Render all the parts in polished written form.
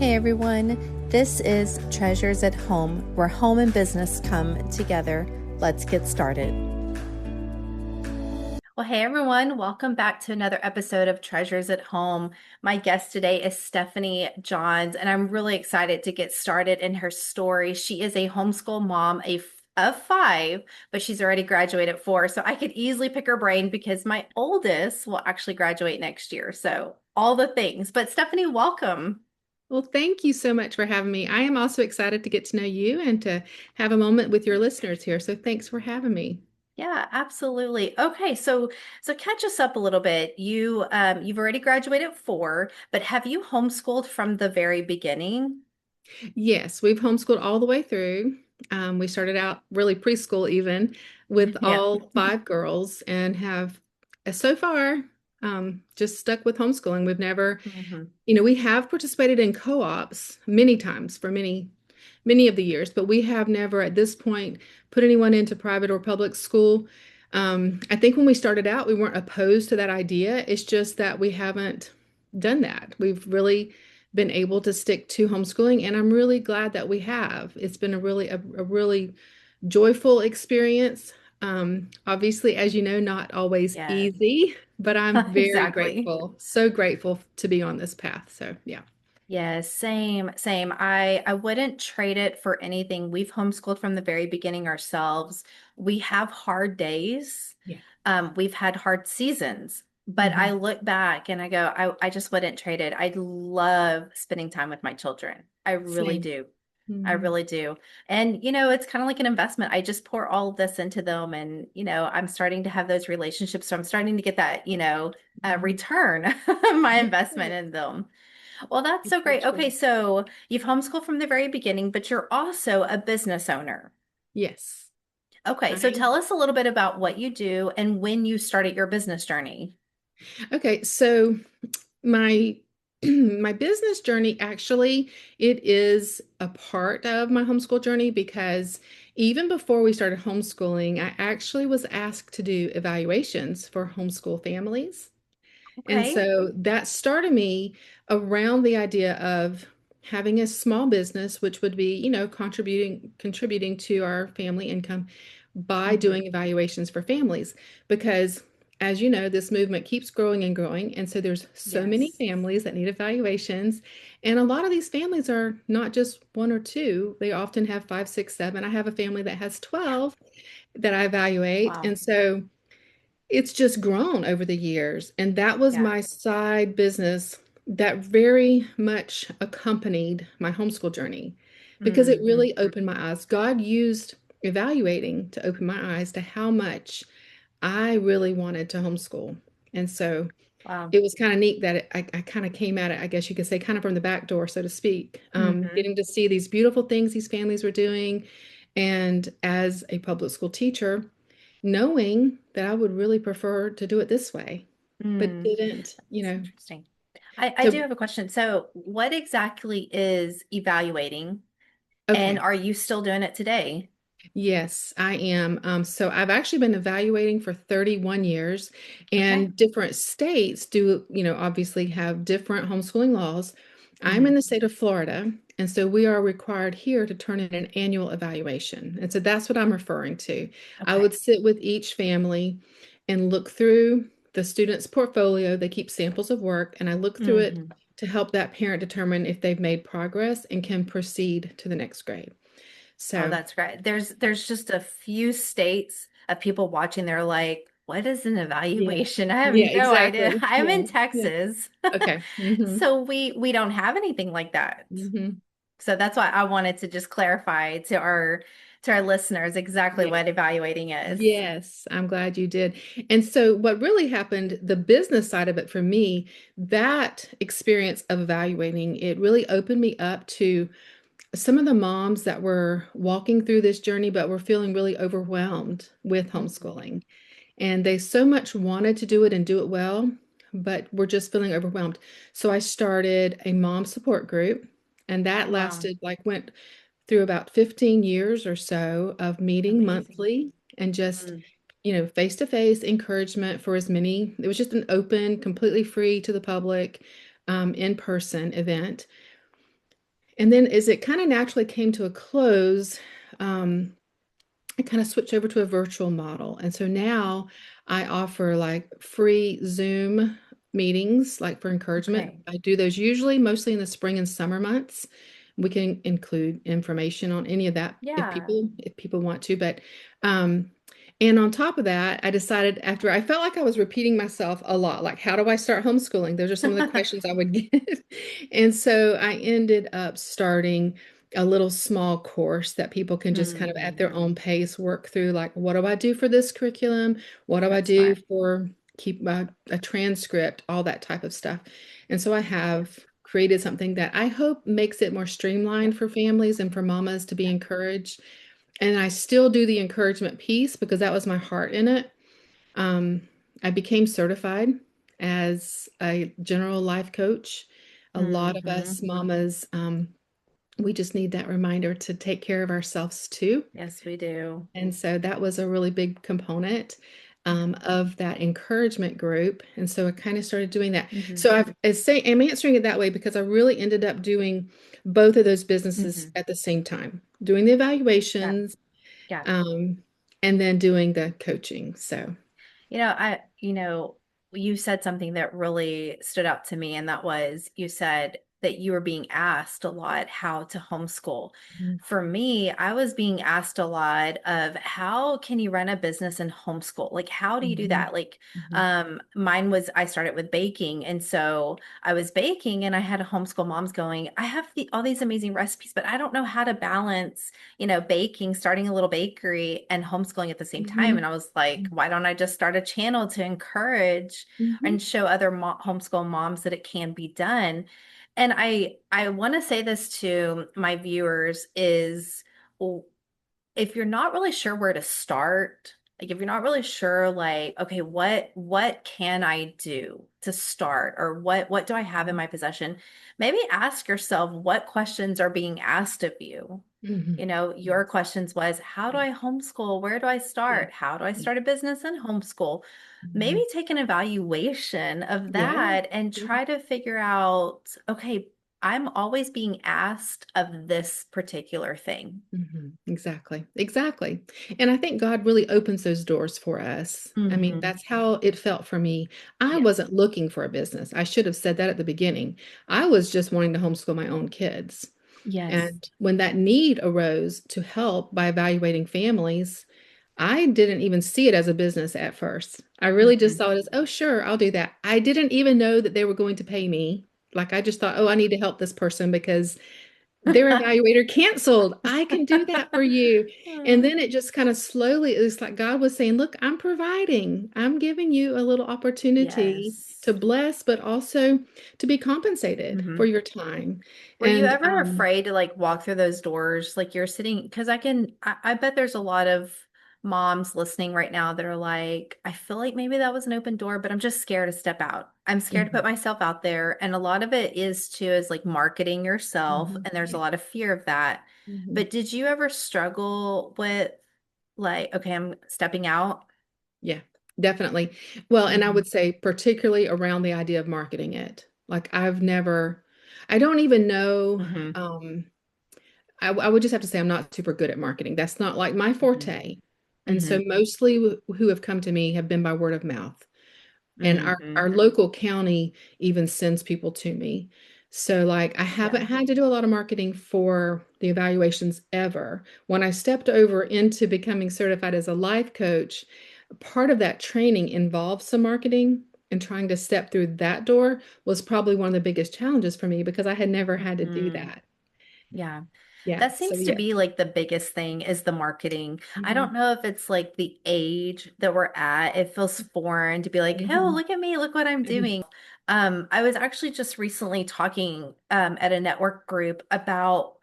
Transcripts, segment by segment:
Hey everyone, this is Treasures at Home, where home and business come together. Let's get started. Well, hey everyone, welcome back to another episode of Treasures at Home. My guest today is Stephanie Johns, and I'm really excited to get started in her story. She is a homeschool mom, of five, but she's already graduated four. So I could easily pick her brain because my oldest will actually graduate next year. So all the things. But Stephanie, welcome. Well, thank you so much for having me. I am also excited to get to know you and to have a moment with your listeners here. So thanks for having me. Yeah, absolutely. Okay, so catch us up a little bit. You've already graduated four, but have you homeschooled from the very beginning? Yes, we've homeschooled all the way through. We started out really preschool even with Yeah. all five girls and have so far just stuck with homeschooling. We've never, Hmm. we have participated in co-ops many times for many of the years, but we have never at this point put anyone into private or public school. I think when we started out, we weren't opposed to that idea. It's just that we haven't done that. We've really been able to stick to homeschooling, and I'm really glad that we have. It's been a really joyful experience. Obviously, as you know, not always Yeah, easy, but I'm very exactly. grateful, so grateful to be on this path. So, yeah. Yeah, same, same. I wouldn't trade it for anything. We've homeschooled from the very beginning ourselves. We have hard days. Yeah. We've had hard seasons, but I Hmm. look back and I go, I just wouldn't trade it. I love spending time with my children. I really Same. do. I Mhm. really do. And, it's kind of like an investment. I just pour all of this into them and, I'm starting to have those relationships. So I'm starting to get that, Mhm. return my investment Yes, in them. Well, that's it's so so great. Okay, true. so you've homeschooled from the very beginning, but you're also a business owner. Yes, Okay, I so tell am. us a little bit about what you do and when you started your business journey. Okay, so my my business journey actually it is a part of my homeschool journey because even before we started homeschooling, I actually was asked to do evaluations for homeschool families. And Okay. so that started me around the idea of having a small business, which would be, contributing to our family income by Hmm. doing evaluations for families. Because as you know, this movement keeps growing and growing. And so there's so many Yes. families that need evaluations. And a lot of these families are not just one or two. They often have five, six, seven. I have a family that has 12 that I evaluate. Wow. And so it's just grown over the years. And that was Yeah. my side business that very much accompanied my homeschool journey because it Hmm. really opened my eyes. God used evaluating to open my eyes to how much I really wanted to homeschool. And so Wow. it was kind of neat that I kind of came at it, I guess you could say, kind of from the back door, so to speak, Hmm. getting to see these beautiful things these families were doing. And as a public school teacher, knowing that I would really prefer to do it this way, but Mm. didn't, That's interesting. I do So, have a question. So, what exactly is evaluating, and okay. are you still doing it today? Yes, I am. So I've actually been evaluating for 31 years, Okay. and different states do, obviously have different homeschooling laws. I'm in Hmm. the state of Florida, and so we are required here to turn in an annual evaluation. And so that's what I'm referring to. I Okay. would sit with each family and look through the student's portfolio. They keep samples of work, and I look through it Hmm. to help that parent determine if they've made progress and can proceed to the next grade. Oh, So, that's great. There's just a few states of people watching. They're like, what is an yeah. evaluation? I have Yeah, no idea. exactly. I'm Yeah. in Yeah. Texas. Okay. Hmm. So we don't have anything like that. Hmm. So that's why I wanted to just clarify to our listeners exactly Yeah. what evaluating is. Yes, I'm glad you did. And so, what really happened, the business side of it for me, that experience of evaluating, it really opened me up to some of the moms that were walking through this journey, but were feeling really overwhelmed with Mhm. homeschooling. And they so much wanted to do it and do it well, but were just feeling overwhelmed. So I started a mom support group, and that Oh, wow. lasted went through about 15 years or so of meeting Amazing. monthly and just, Mm. face to face encouragement for as many. It was just an open, completely free to the public, in person event. And then as it kind of naturally came to a close, um, I kind of switched over to a virtual model. And so now I offer like free Zoom meetings, like for encouragement. Okay. I do those usually mostly in the spring and summer months. We can include information on any of that Yeah. if people want to. But um, and on top of that, I decided after I felt like I was repeating myself a lot, like how do I start homeschooling? Those are some of the questions I would get. And so I ended up starting a little small course that people can just kind of at their Hmm. own pace work through, like, what do I do for this curriculum? What do I That's do smart. for keep a transcript, all that type of stuff. And so I Yeah. have created something that I hope makes it more Yeah. streamlined for families and for mamas to be Yeah. encouraged. And I still do the encouragement piece because that was my heart in it. Um, I became certified as a general life coach. A lot of us Hmm. mamas, we just need that reminder to take care of ourselves too. Yes, we do. And so that was a really big component Yeah. of that encouragement group. And so I kind of started doing that. Hmm. So I'm answering it that way because I really ended up doing both of those businesses Hmm. at the same time, doing the Yeah. evaluations, Yeah. um, and then doing the coaching. So, You said something that really stood out to me, and that was you said that you were being asked a lot how to homeschool. mhm, For me, I was being asked a lot of how can you run a business and homeschool? Like, how do you do mhm, that? Like, mhm, mine was I started with baking, and so I was baking, and I had a homeschool moms going, I have all these amazing recipes, but I don't know how to balance baking, starting a little bakery and homeschooling at the same time. And mhm, I was like, why don't I just start a channel to encourage mhm, and show other homeschool moms that it can be done? And I want to say this to my viewers is if you're not really sure where to start, like if you're not really sure like okay, what can I do to start or what do I have in my possession? Maybe ask yourself what questions are being asked of you. mhm. Your Yes. questions was, how do Yeah. I homeschool? Where do I Yeah. start? How do I Yeah. start a business and homeschool? Maybe Mhm. take an evaluation of Yeah. that and Yeah. try to figure out, okay, I'm always being asked of this particular thing. Exactly. Exactly. And I think God really opens those doors for us. I mean, Hmm. that's how it felt for me. I Yes. wasn't looking for a business. I should have said that at the beginning. I was just wanting to homeschool my own kids. Yes. And when that need arose to help by evaluating families, I didn't even see it as a business at first. I really just Hmm. saw it as, oh, sure, I'll do that. I didn't even know that they were going to pay me. Like I just thought, oh, I need to help this person because their evaluator canceled. I can do that for you. And then it just kind of slowly, it's like God was saying, look, I'm providing. I'm giving you a little opportunity to Yes. bless, but also to be compensated for Hmm. your time. Were you And ever afraid to like walk through those doors? Like you're sitting, because I bet there's a lot of moms listening right now that are like, I feel like maybe that was an open door, but I'm just scared to step out. I'm scared to put Mhm, myself out there. And a lot of it is too, is like marketing yourself. mhm, And there's a yeah, lot of fear of that. mhm, But did you ever struggle with like, okay, I'm stepping out? yeah, definitely. Well, and I Hmm. would say particularly around the idea of marketing it. Like I don't even know. Hmm. I would just have to say I'm not super good at marketing. That's not like my Hmm. forte. And so Hmm. mostly who have come to me have been by word of mouth. And our Hmm. local county even sends people to me. So like I Yeah. haven't had to do a lot of marketing for the evaluations ever. When I stepped over into becoming certified as a life coach, part of that training involved some marketing, and trying to step through that door was probably one of the biggest challenges for me because I had never had to do Hmm. that. Yeah. Yeah. That So seems to yeah. be like the biggest thing is the marketing. I Mhm. don't know if it's like the age that we're at. It feels foreign to be like, oh, Mhm. look at me, look what I'm Mhm. doing. I was actually just recently talking at a network group about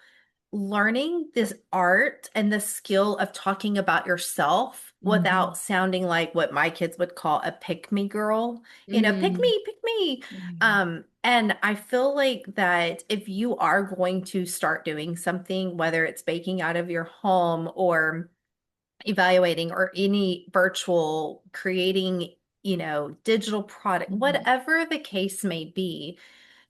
learning this art and the skill of talking about yourself without Mhm. sounding like what my kids would call a pick me girl, Mhm. pick me. Mhm. And I feel like that if you are going to start doing something, whether it's baking out of your home or evaluating or any virtual creating, digital product, Mhm. whatever the case may be,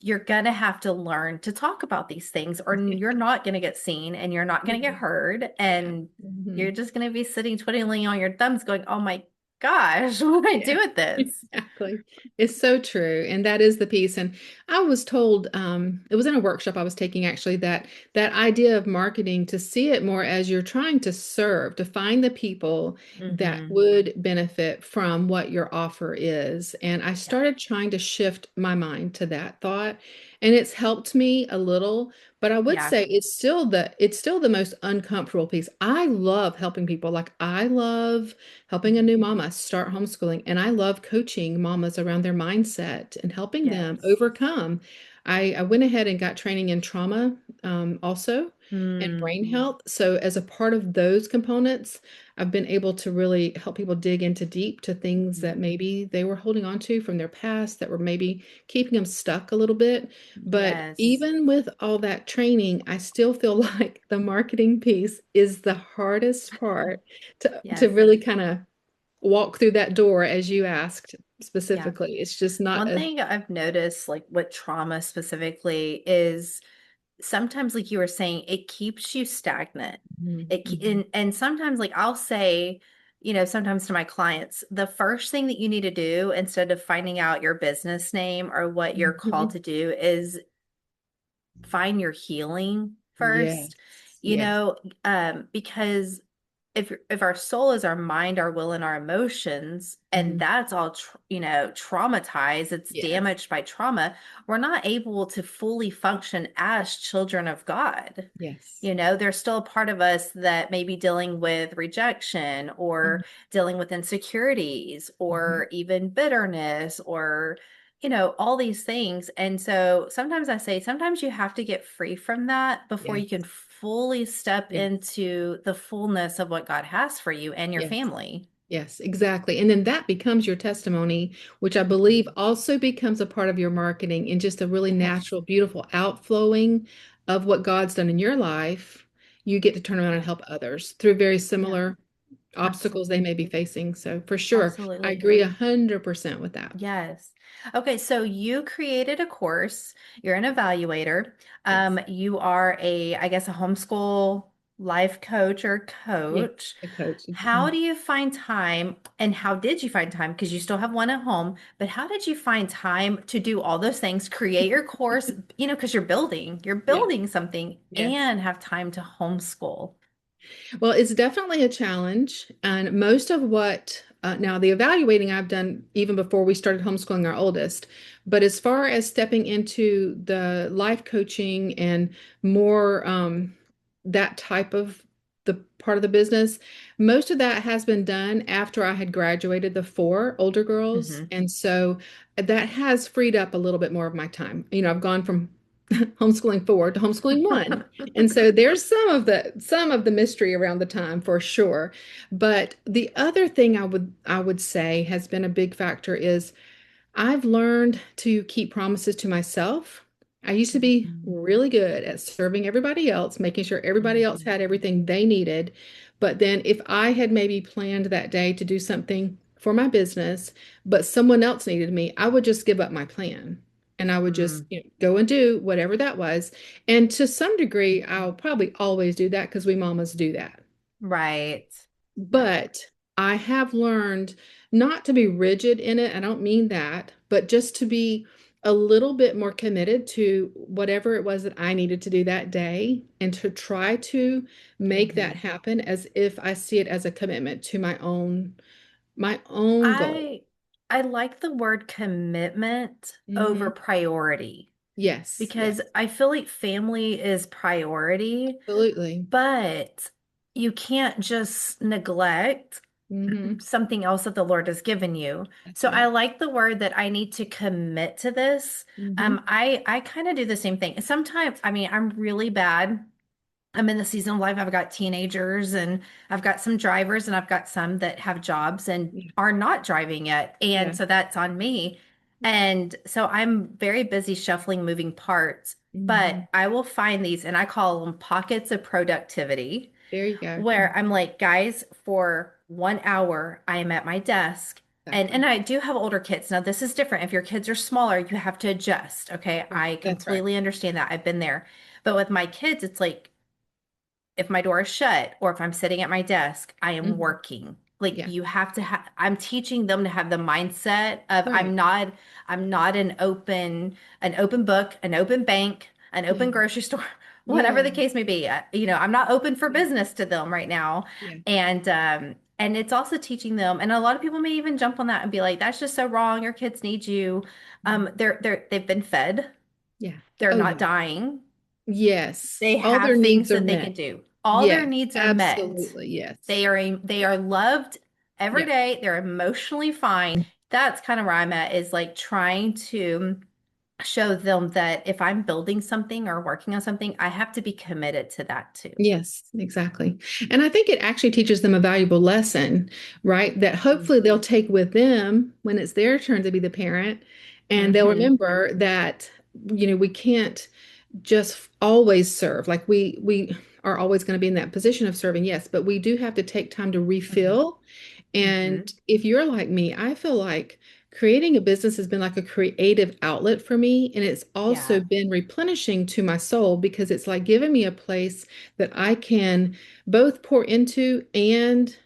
you're going to have to learn to talk about these things, or you're not going to get seen and you're not going to get Yeah. heard. Yeah. And you're Mhm. just going to be sitting twiddling on your thumbs going, oh my gosh, what do I do Yeah. with this? Exactly. It's so true. And that is the piece. And I was told, it was in a workshop I was taking actually, that that idea of marketing, to see it more as you're trying to serve, to find the people that Hmm. would benefit from what your offer is. And I Yeah. started trying to shift my mind to that thought. And it's helped me a little, but I would Yeah. say it's still the most uncomfortable piece. I love helping people. Like I love helping a Mhm. new mama start homeschooling. And I love coaching mamas around their mindset and helping them Yes. overcome. I went ahead and got training in trauma also and Mm. brain health. So, as a part of those components, I've been able to really help people dig into deep to things Mhm. that maybe they were holding on to from their past that were maybe keeping them stuck a little bit. But Yes. even with all that training, I still feel like the marketing piece is the hardest part to Yes. really kind of walk through that door as you asked Yeah. specifically. It's just not One a thing I've noticed, like with trauma specifically, is sometimes, like you were saying, it keeps you stagnant. Mhm. And sometimes, like I'll say, sometimes to my clients, the first thing that you need to do instead of finding out your business name or what you're called Mhm. to do is find your healing Yes. first, Yes. because if our soul is our mind, our will, and our emotions, and Mhm. that's all traumatized, it's Yes. damaged by trauma, we're not able to fully function as children of God. Yes. There's still a part of us that may be dealing with rejection Mhm. or dealing with insecurities Mhm. or even bitterness or all these things. And so sometimes I say, sometimes you have to get free from that before you can Yes. fully step Yes. into the fullness of what God has for you and your Yes. family. Yes, exactly. And then that becomes your testimony, which I Mhm. believe also becomes a part of your marketing and just a really Yes. natural, beautiful outflowing of what God's done in your life. You get to turn around and Yeah. help others through very Yeah. similar obstacles they may Absolutely. be facing. So for sure, I Absolutely. agree 100% with that. Yes. Okay, so you created a course. You're an evaluator. Yes. You are I guess, a homeschool life coach or Yes, coach. the coach. How do you find time, and how did you find time? Because you still have one at home, but how did you find time to do all those things, create your course, because you're Yeah. building something Yes. and have time to homeschool? Well, it's definitely a challenge. And most of what, now the evaluating I've done even before we started homeschooling our oldest. But as far as stepping into the life coaching and more that type of the part of the business, most of that has been done after I had graduated the four older girls. Hmm. And so that has freed up a little bit more of my time. I've gone from homeschooling four to homeschooling one. And so there's some of the mystery around the time for sure. But the other thing I would say has been a big factor is I've learned to keep promises to myself. I used to be Mhm. really good at serving everybody else, making sure everybody else Mhm. had everything they needed. But then if I had maybe planned that day to do something for my business, but someone else needed me, I would just give up my plan. And I would just, Mm. go and do whatever that was. And to some degree, I'll probably always do that because we mamas do that. Right. Right. But I have learned not to be rigid in it. I don't mean that, but just to be a little bit more committed to whatever it was that I needed to do that day and to try to make that Hmm. happen as if I see it as a commitment to my own goal. I I like the word commitment over Hmm. priority, Yes, because yes, I feel like family is priority, absolutely. but you can't just neglect Hmm. something else that the Lord has given you. That's So I right. like the word that I need to commit to this. Hmm. I kind of do the same thing. Sometimes, I mean, I'm really bad. I'm in the season of life. I've got teenagers and I've got some drivers and I've got some that have jobs and Yeah, are not driving yet. And yeah. so that's on me. And so I'm very busy shuffling moving parts, Hmm. but I will find these, and I call them pockets of productivity, There you go. where I'm like, guys, for 1 hour, I am at my desk. And exactly. I do have older kids. Now, this is different. If your kids are smaller, you have to adjust. Okay. Right. I That's right. completely understand that. I've been there. But with my kids, it's like if my door is shut or if I'm sitting at my desk, I am Mhm. working. Like Yeah. you have to have, I'm teaching them to have the mindset of Right. I'm not an open book, an open bank, an Yeah. open grocery store, whatever Yeah. the case may be. I'm not open for Yeah. business to them right now. Yeah. And it's also teaching them, and a lot of people may even jump on that and be like, that's just so wrong. Your kids need you. Mhm. They've been fed. Yeah. They're Oh, not yeah. dying. Yes. They All have their things needs are that they can met. do. All their Yes. needs are met. Absolutely. Yes. They are loved every Yeah. day. They're emotionally fine. That's kind of where I'm at is like trying to show them that if I'm building something or working on something, I have to be committed to that too. Yes, exactly. And I think it actually teaches them a valuable lesson, right? That hopefully they'll Hmm. take with them when it's their turn to be the parent. And they'll Hmm. remember that, we can't just always serve. Like we are always going to be in that position of serving, yes, but we do have to take time to Hmm. refill. And Hmm. if you're like me, I feel like creating a business has been like a creative outlet for me. And it's also Yeah. been replenishing to my soul because it's like giving me a place that I can both pour into and,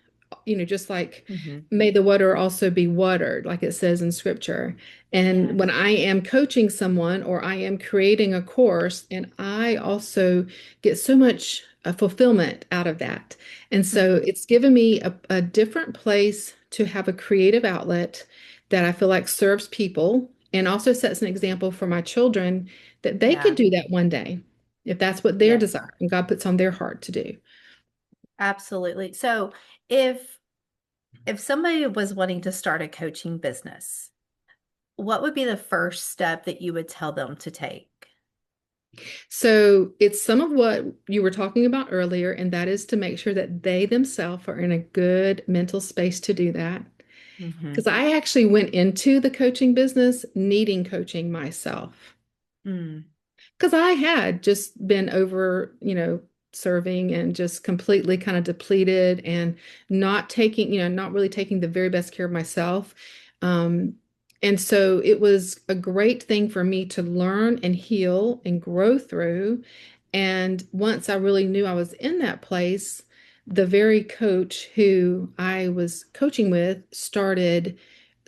just like Hmm. may the water also be watered, like it says in scripture. And when Yes. I am coaching someone or I am creating a course, and I also get so much fulfillment out of that. And so Hmm. it's given me a different place to have a creative outlet that I feel like serves people and also sets an example for my children that they could Yeah. do that one day if that's what their Yes. desire and God puts on their heart to do. Absolutely. So if if somebody was wanting to start a coaching business, what would be the first step that you would tell them to take? So it's some of what you were talking about earlier, and that is to make sure that they themselves are in a good mental space to do that. Because Hmm. I actually went into the coaching business needing coaching myself. Mm. Because I had just been over, serving and just completely kind of depleted and not taking, not really taking the very best care of myself. Um, and so it was a great thing for me to learn and heal and grow through. And once I really knew I was in that place, the very coach who I was coaching with started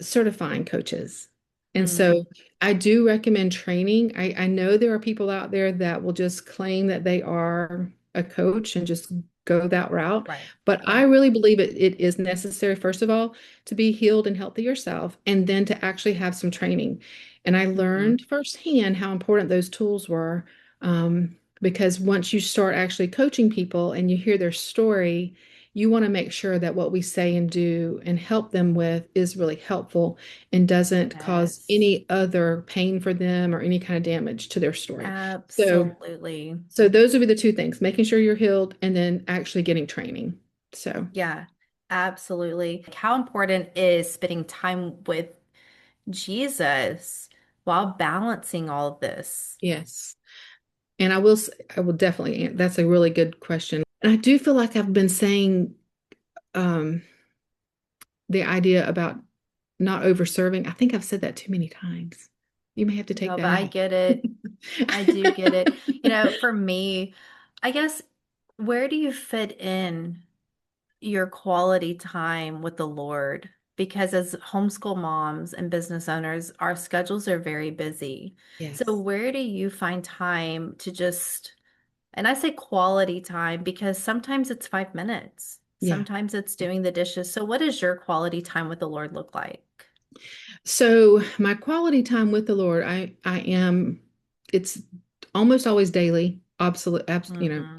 certifying coaches. And so Mm. I do recommend training. I know there are people out there that will just claim that they are a coach and just go that route. Right. But I Right. really believe it is necessary, first of all, to be healed and healthy yourself, and then to actually have some training. And I Hmm. learned firsthand how important those tools were. Because once you start actually coaching people and you hear their story, you want to make sure that what we say and do and help them with is really helpful and doesn't cause Yes. any other pain for them or any kind of damage to their story. So, Absolutely. so those would be the two things, making sure you're healed and then actually getting training. So, Yeah. Absolutely. Like, how important is spending time with Jesus while balancing all of this? yes. And I will definitely, that's a really good question. And I do feel like I've been saying um, the idea about not over serving. I think I've said that too many times. You may have to take No, but that I out. get it. I do get it. For me, I guess where do you fit in your quality time with the Lord? Because as homeschool moms and business owners, our schedules are very busy. So Yes. where do you find time to just, and I say quality time because sometimes it's 5 minutes, Yeah. sometimes it's doing the dishes. So what does your quality time with the Lord look like? So my quality time with the Lord, I am it's almost always daily, Hmm.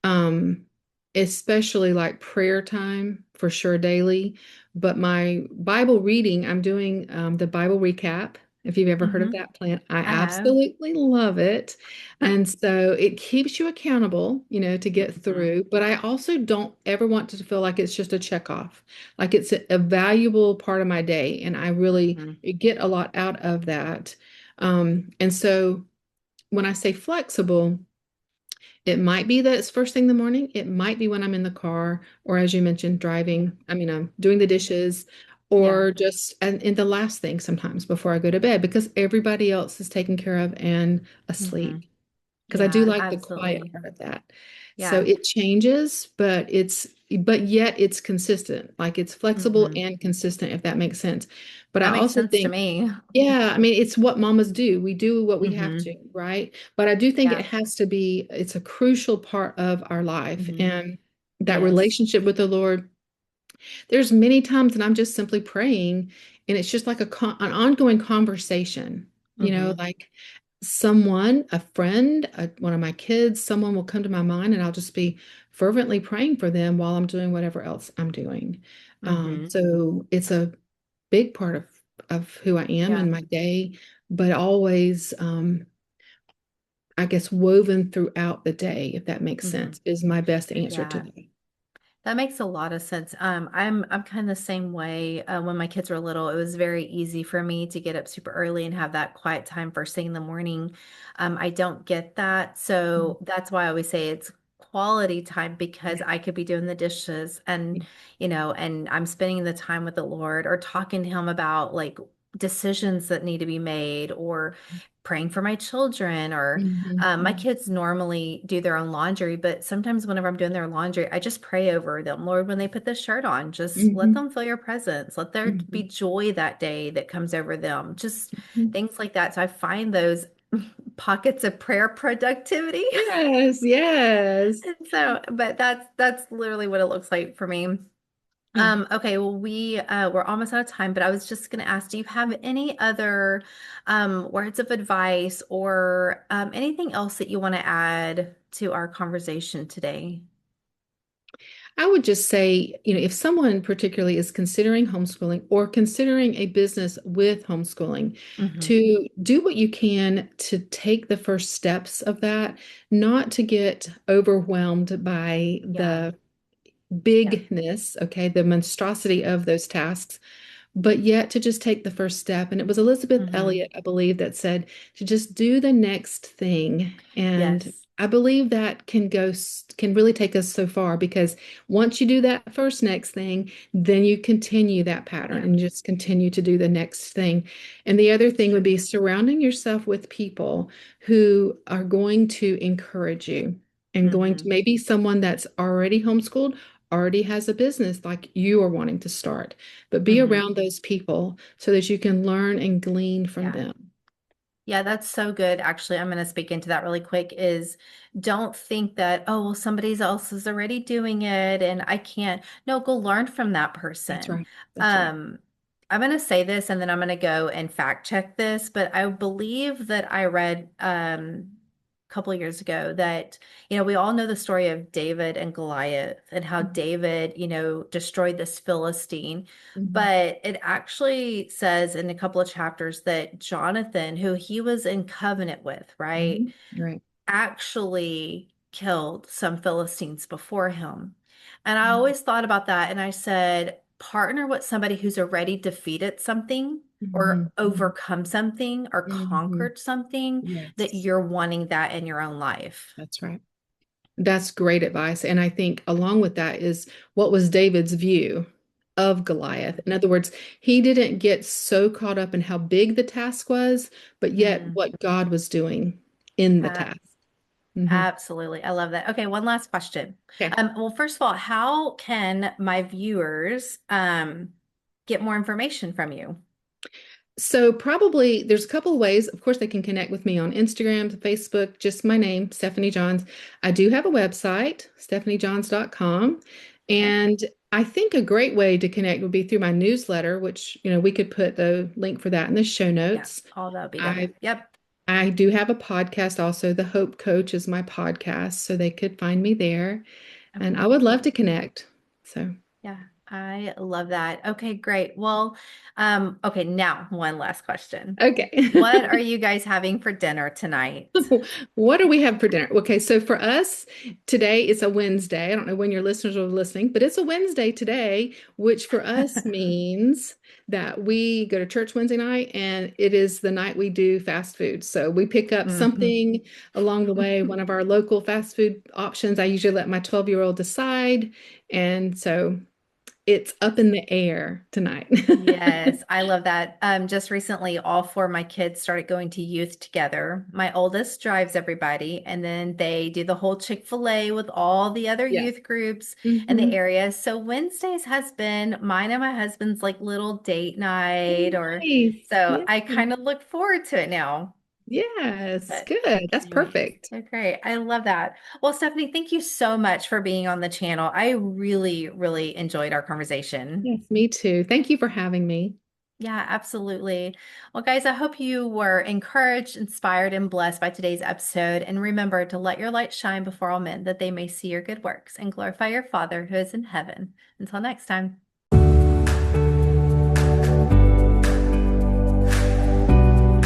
um, especially like prayer time for sure daily. But my Bible reading, I'm doing the Bible recap. If you've ever heard of Hmm. that plan, I I have. absolutely love it. And so it keeps you accountable, to get Hmm. through. But I also don't ever want to feel like it's just a check off. Like it's a valuable part of my day. And I really Hmm. get a lot out of that. And so when I say flexible, it might be that it's first thing in the morning. It might be when I'm in the car, or as you mentioned, Yeah. driving. I mean, I'm doing the dishes, Yeah. or just and the last thing sometimes before I go to bed because everybody else is taken care of and Hmm. asleep. Because I do Yeah, like the quiet absolutely. part of that. So Yeah. it changes, but yet it's consistent. Like it's flexible Hmm. and consistent, if that makes sense. But I That makes also sense to think, me. yeah, I mean, it's what mamas do. We do what we have Hmm. to, right? But I do think it Yeah. has to be, it's a crucial part of our life Hmm. and that Yes. relationship with the Lord. There's many times that I'm just simply praying and it's just like an ongoing conversation, Hmm. like someone, a friend, one of my kids, someone will come to my mind and I'll just be fervently praying for them while I'm doing whatever else I'm doing. Hmm. So it's a big part of who I am Yeah. and my day, but always, I guess, woven throughout the day, if that makes Hmm. sense, is my best answer to Yeah. that. That makes a lot of sense. I'm kind of the same way. When my kids were little, it was very easy for me to get up super early and have that quiet time first thing in the morning. I don't get that, so that's why I always say it's quality time because Yeah. I could be doing the dishes and and I'm spending the time with the Lord or talking to Him about like decisions that need to be made or praying for my children or my Mhm, kids normally do their own laundry, but sometimes whenever I'm doing their laundry, I just pray over them. Lord, when they put this shirt on, just let mhm, them feel your presence. Let there be mhm, joy that day that comes over them. Just mhm. things like that. So I find those pockets of prayer productivity. Yes, yes. And so, but that's literally what it looks like for me. Yeah. Okay, well we're almost out of time, but I was just going to ask, do you have any other words of advice or anything else that you want to add to our conversation today? I would just say, if someone particularly is considering homeschooling or considering a business with homeschooling, Hmm. to do what you can to take the first steps of that, not to get overwhelmed by Yeah. the Yeah. bigness, okay, the monstrosity of those tasks, but yet to just take the first step. And it was Elizabeth Hmm. Elliot, I believe, that said to just do the next thing. And Yes. I believe that can really take us so far because once you do that first next thing, then you continue that pattern Yeah, and just continue to do the next thing. And the other that's thing would true. be surrounding yourself with people who are going to encourage you and going to Hmm. maybe someone that's already homeschooled, already has a business like you are wanting to start, but be Hmm. around those people so that you can learn and glean from Yeah. them. Yeah, that's so good. Actually, I'm going to speak into that really quick is don't think that, oh, well, somebody else is already doing it and I can't. No, go learn from that That's person. right. That's right. Um, I'm going to say this and then I'm going to go and fact check this, but I believe that I read a couple of years ago that, we all know the story of David and Goliath and how David, destroyed this Philistine. Mhm, But it actually says in a couple of chapters that Jonathan, who he was in covenant with, right, mhm. Right. actually killed some Philistines before him. And I Mhm, always thought about that and I said, partner with somebody who's already defeated something or mhm, mhm, overcome something or mhm. conquered something that Yes, you're wanting that in your own life. that's right. That's great advice. And I think along with that is what was David's view of Goliath? In other words, he didn't get so caught up in how big the task was, but yet Mm, what God was doing in the ab- task. Hmm. absolutely. I love that. Okay, one last question. Okay. Well, first of all, how can my viewers get more information from you? So probably there's a couple of ways. Of course, they can connect with me on Instagram, Facebook, just my name, Stephanie Johns. I do have a website, stephaniejohns.com. Okay. And I think a great way to connect would be through my newsletter, which, we could put the link for that in the show Yeah, notes. all that would be good. I Yep. I do have a podcast also. The Hope Coach is my podcast, so they could find me there. And I Okay. would love to connect. So, Yeah, I love that. Okay, great. Well, okay, now one last question. okay. What are you guys having for dinner tonight? What do we have for dinner? Okay, so for us, today is a Wednesday. I don't know when your listeners are listening, but it's a Wednesday today, which for us means that we go to church Wednesday night and it is the night we do fast food. So we pick up Hmm. something along the way, one of our local fast food options. I usually let my 12-year-old decide. And so it's up in the air tonight. Yes, I love that. Just recently, all four of my kids started going to youth together. My oldest drives everybody, and then they do the whole Chick-fil-A with all the other Yeah. youth groups in the Hmm. area. So Wednesdays has been mine and my husband's like little date night, or Nice. so Yeah. I kind of look forward to it now. Yes. But Good. That's yes, perfect. so great. I love that. Well, Stephanie, thank you so much for being on the channel. I really, really enjoyed our conversation. Yes, me too. Thank you for having me. Yeah, absolutely. Well, guys, I hope you were encouraged, inspired, and blessed by today's episode. And remember to let your light shine before all men, that they may see your good works and glorify your Father who is in heaven. Until next time.